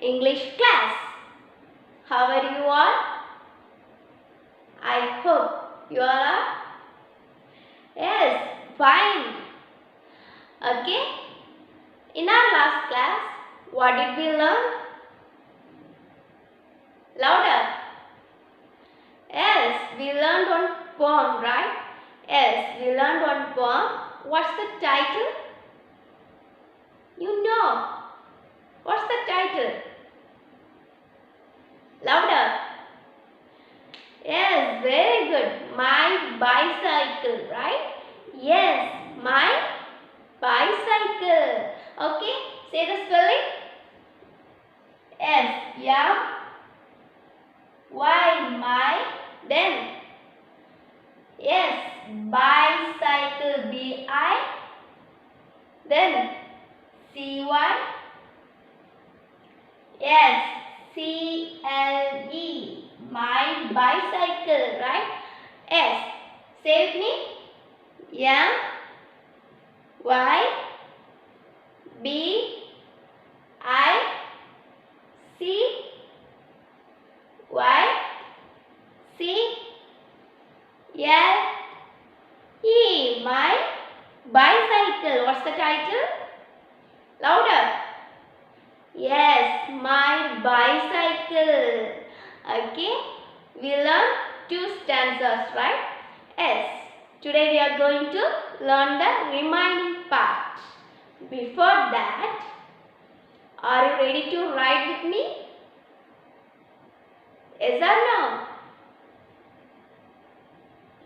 English class. How are you all? I hope you all are. Yes, fine. Okay. In our last class, what did we learn? Louder. Yes, we learned one poem, right? Yes, we learned one poem. What's the title? You know. What's the title? Louder. Yes, very good. My bicycle, right? Yes, my bicycle. Okay, say the spelling. S, M, Y, my, then. Yes, bicycle, B-I, then C-Y. Yes, C-L-E, my bicycle, right? S, say with me. M, Y, B, I, C, Y, C, L, E, my bicycle. What's the title? Louder. Yes, my bicycle. Okay, we learn two stanzas, right? Yes, today we are going to learn the remaining part. Before that, are you ready to write with me? Yes or no?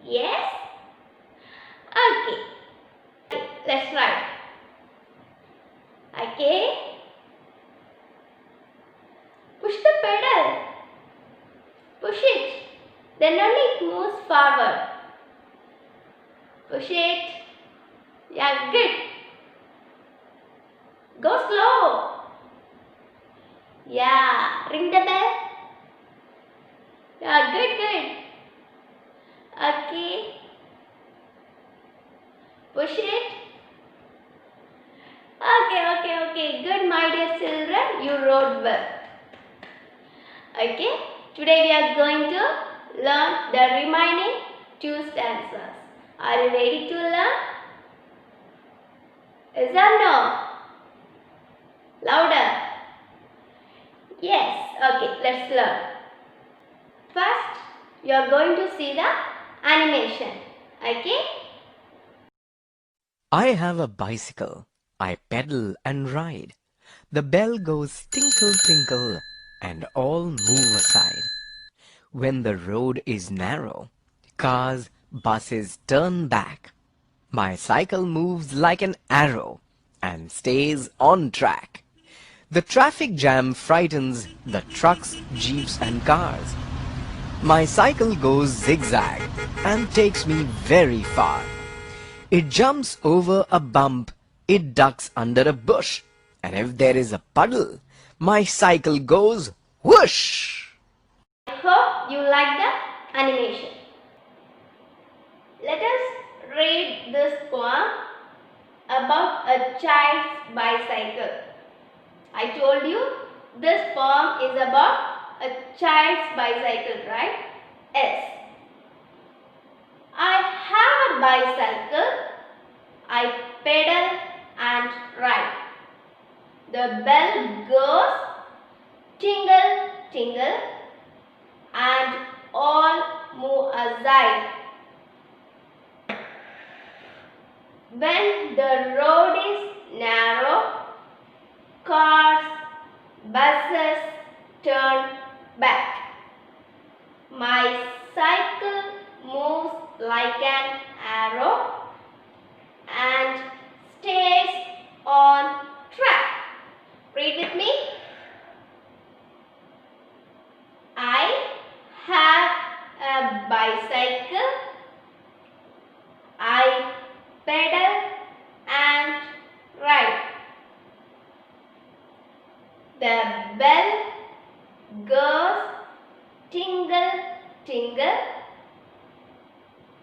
Yes? Okay, let's write. Okay, push the pedal. Push it. Then only it moves forward. Push it. Yeah, good. Go slow. Yeah, ring the bell. Yeah, good. Okay. Push it. Okay. Good, my dear children. You wrote well. Okay. Today we are going to learn the remaining two stanzas. Are you ready to learn? Yes or no? Louder. Yes. Okay, let's learn. First, you are going to see the animation. Okay? I have a bicycle. I pedal and ride. The bell goes tinkle tinkle and all move aside. When the road is narrow, cars, buses turn back. My cycle moves like an arrow and stays on track. The traffic jam frightens the trucks, jeeps and cars. My cycle goes zigzag and takes me very far. It jumps over a bump, it ducks under a bush, and if there is a puddle, my cycle goes whoosh! I hope you like the animation. Let us read this poem about a child's bicycle. I told you this poem is about a child's bicycle, right? Yes. I have a bicycle. I pedal and ride. The bell goes tingle, tingle, and all move aside. When the road is narrow, cars, buses turn back. My cycle moves like an arrow and stays on track. Read with me. I have a bicycle. I pedal and ride. The bell goes tingle, tingle,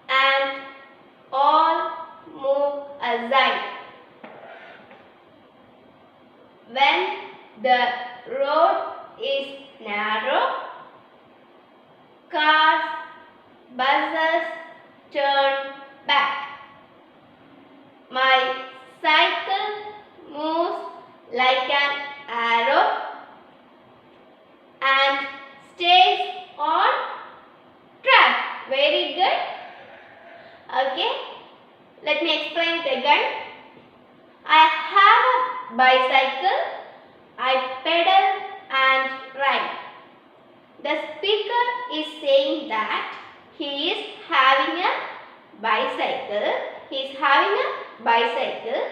and all move aside. When the road is narrow, cars, buses turn back. My cycle moves like an arrow and stays on track. Very good. Okay. Let me explain it again. I have a bicycle. I pedal and ride. The speaker is saying that he is having a bicycle. He is having a bicycle.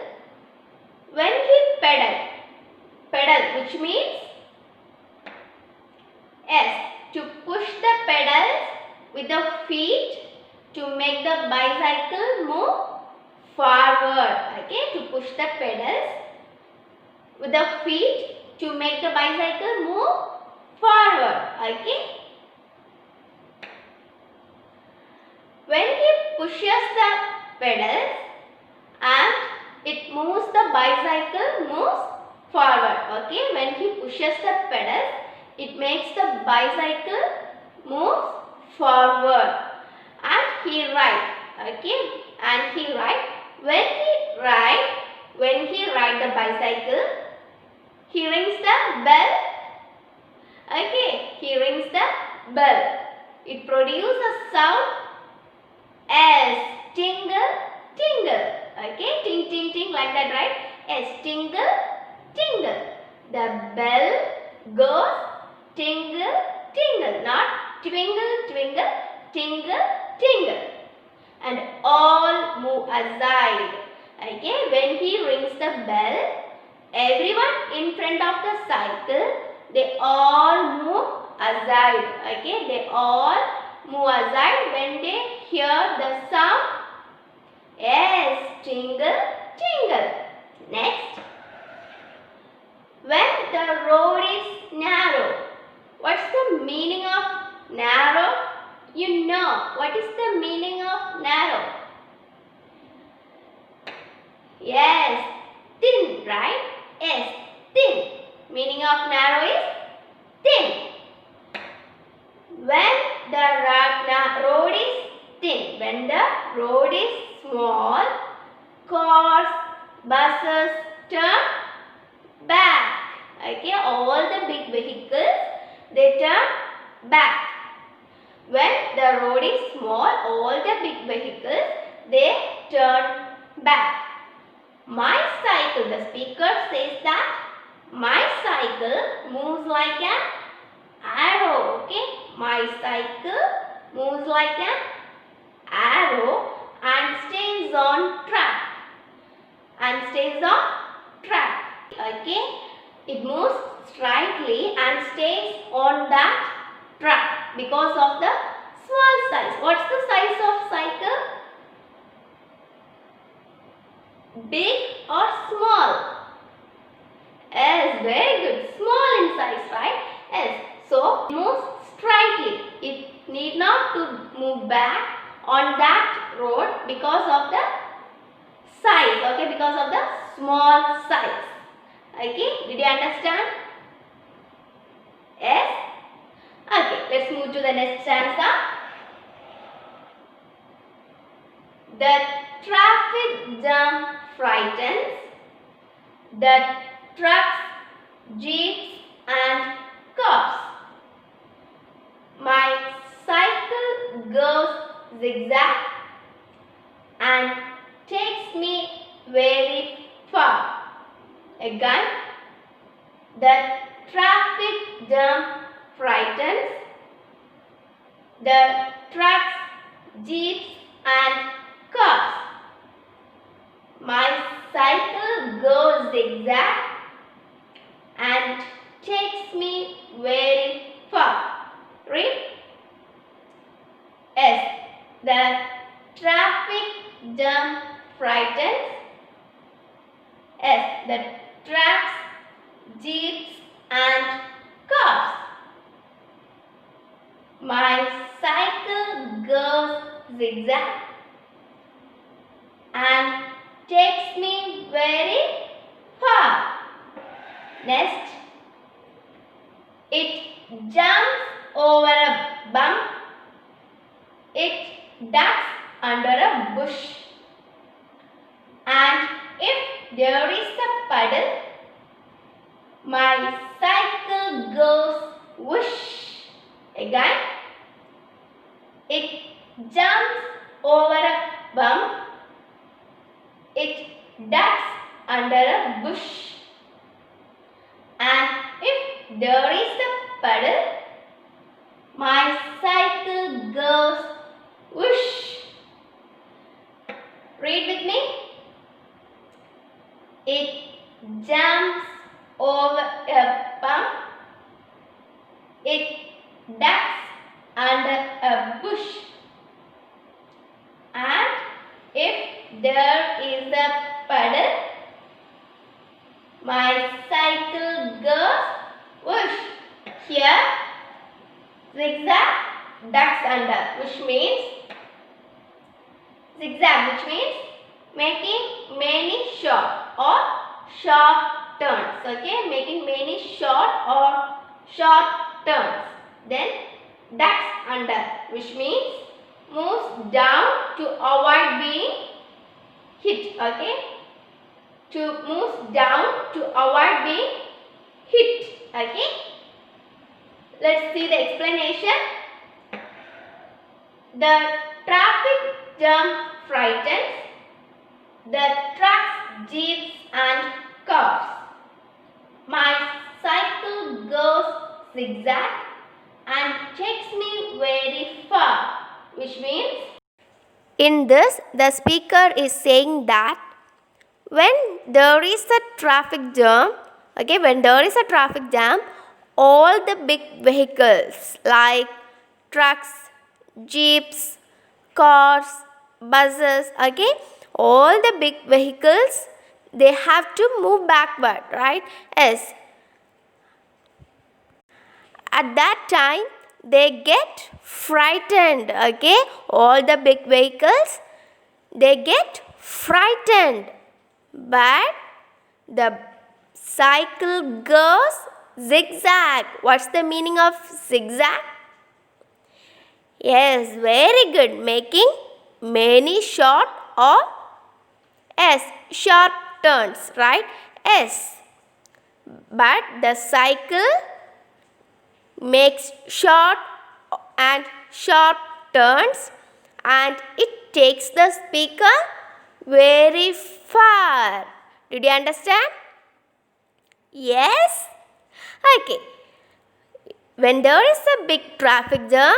When he pedal, which means yes, to push the pedals with the feet to make the bicycle move forward. Okay, to push the pedals with the feet to make the bicycle move forward. Okay. When he pushes the pedals and it moves, the bicycle moves forward. Okay. When he pushes the pedals, it makes the bicycle move forward. And he rides. Okay. And he rides. When he rides the bicycle, he rings the bell. Okay, he rings the bell. It produces a sound as tingle, tingle. Okay, ting, ting, ting, like that, right? As tingle, tingle. The bell goes tingle, tingle, not twinkle, twinkle, tingle, tingle. And all move aside. Okay, when he rings the bell, everyone in front of the cycle, they all move aside. Okay, they all move aside when they hear the sound. Yes, tingle, tingle. Next, when the road is narrow. What's the meaning of narrow? You know, what is the meaning of narrow? Yes, thin, right? Yes, thin. Meaning of narrow is thin. When the road is thin, when the road is small, cars, buses turn back. Okay, all the big vehicles, they turn back. When the road is small, all the big vehicles, they turn back. My cycle, the speaker says that my cycle moves like an arrow. Okay, my cycle moves like an arrow and stays on track. Okay, it moves straightly and stays on that track because of the small size. What's the size of cycle? Big or small? Yes, very good. Small in size, right? Yes. So, it moves straightly. It need not to move back on that road because of the size. Okay, because of the small size. Okay, did you understand? Yes? Okay, let's move to the next stanza. The traffic jam frightens the trucks, jeeps and cars. My cycle goes zigzag and takes me very far. Again, the traffic jam frightens the trucks, jeeps and cars. My cycle goes zigzag and takes me very far. Read. Yes, the traffic jam frightens. Yes, the trucks, jeeps and cars. My cycle goes zigzag and takes me very far. Next, It jumps over a bump. It ducks under a bush. And if there is a puddle, my cycle goes whoosh. Again, it jumps over a bump. It ducks under a bush. And if there is a puddle, my cycle goes whoosh. Read with me. It jumps over a bump. It ducks under a bush. And if there is a puddle, my cycle goes whoosh. Here, zigzag, ducks under, which means zigzag, which means making many short or sharp turns. Okay, making many short or sharp turns. Then ducks under, which means moves down to avoid being hit. Okay, to move down to avoid being hit. Okay, let's see the explanation. The traffic jam frightens the trucks, jeeps and cars. My cycle goes zigzag and takes me very far, which means in this the speaker is saying that when there is a traffic jam, okay, when there is a traffic jam, all the big vehicles like trucks, jeeps, cars, buses, okay, all the big vehicles, they have to move backward, right? Yes. At that time, they get frightened, okay? All the big vehicles, they get frightened. But the cycle goes zigzag. What's the meaning of zigzag? Yes, very good. Making many short or sharp turns, right? Yes. But the cycle makes short and sharp turns and it takes the speaker very far. Did you understand? Yes? Okay. When there is a big traffic jam,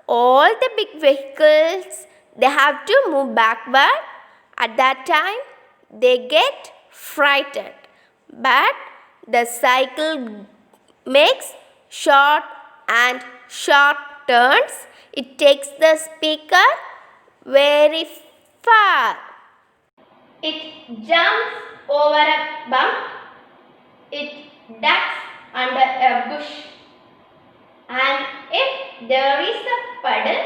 all the big vehicles, they have to move backward. At that time, they get frightened. But the cycle makes short and sharp turns. It takes the speaker very far. It jumps over a bump. It ducks under a bush. And if there is a puddle,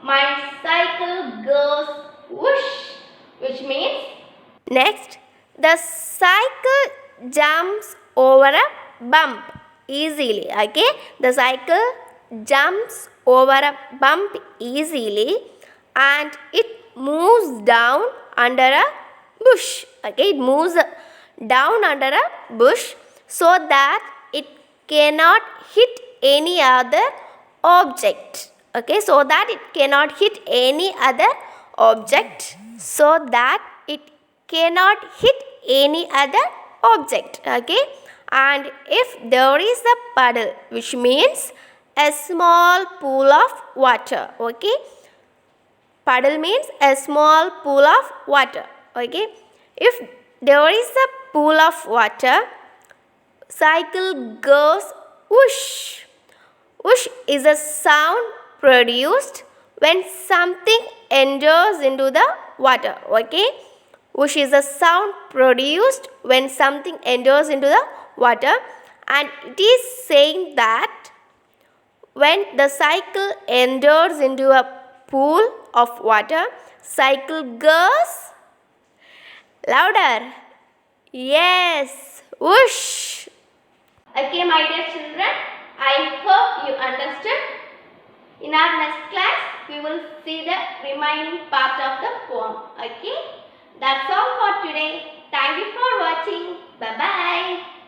my cycle goes whoosh, which means next, the cycle jumps over a bump easily. Okay, the cycle jumps over a bump easily and it moves down under a bush. Okay, it moves down under a bush so that it cannot hit any other object. Okay, so that it cannot hit any other object, so that it cannot hit any other object. Okay, and if there is a puddle, which means a small pool of water. Okay, puddle means a small pool of water. Okay, if there is a pool of water, cycle goes whoosh. Whoosh is a sound produced when something enters into the water. Okay, whoosh is a sound produced when something enters into the water, and it is saying that when the cycle enters into a pool of water, cycle goes louder. Yes, whoosh. Okay, my dear children, I hope you understood. In our next class, we will see the remaining part of the poem. Okay? That's all for today. Thank you for watching. Bye-bye.